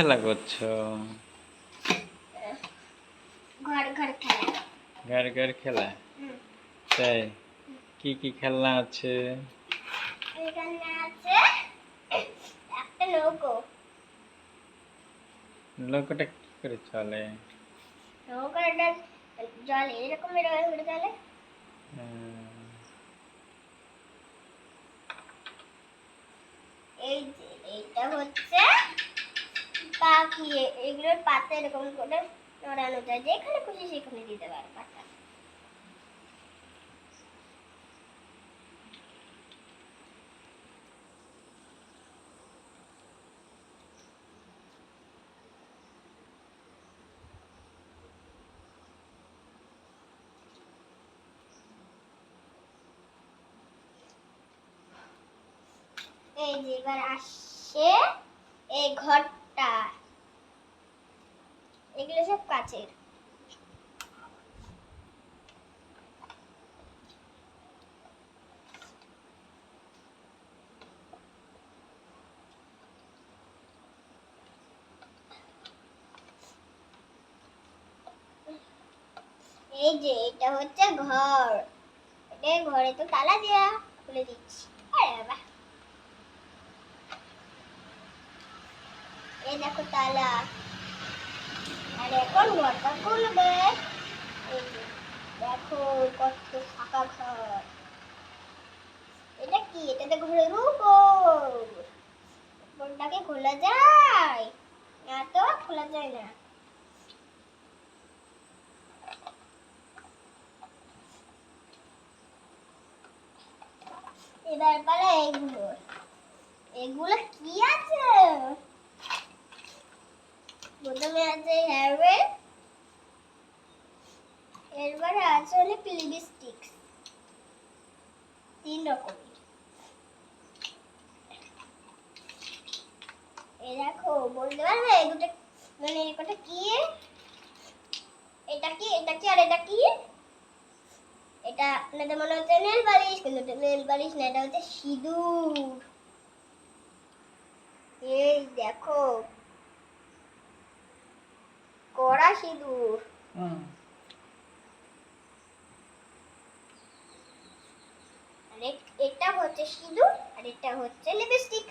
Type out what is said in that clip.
খেলা করছো? ঘর ঘর খেলা। ঘর ঘর খেলা? তাই? কি কি খেলনা আছে? এখানে আছে একটা নৌকো। নৌকোটা কি করে চলে? নৌকাটা জলে এরকম এরকম করে চলে। এই যে এইটা হচ্ছে পাখি, এগুলোর পাতা এরকম করে নড়ানো যায়, যেখানে খুশি সেখানে দিতে পারে পাতা। এই যে এবার আসছে এই ঘরটা, এগুলো সব কাচের। এই যে এটা হচ্ছে ঘর, এটা ঘরে তো তালা দেয়া, খুলে দিচ্ছি। আরে বাবা, এই দেখো তালা। আর এখন ঘরটা খুলবে। এই যে দেখো কত ফাঁকা ঘর। এটা কি? এটাতে ঘরের উপর, উপরটাকে খোলা যায় না, তো খোলা যায় না। এবার পালা এগুলো, এগুলো কি আছে? প্রথমে আছে হেয়ার, এরপরে আছে হলো লিপস্টিক, 3 রকমের। এই দেখো, বলতে পারবে এই দুটো মানে এটা কি? এটা কি, এটা কি, আর এটা কি? এটা আপনাদের মনে হচ্ছে নেল পালিশ, কিন্তু এটা নেল পালিশ না, এটা হচ্ছে সিঁদুর। এই দেখো কড়া সিঁদুর। আর এটা হচ্ছে সিঁদুর, আর এটা হচ্ছে লিপস্টিক।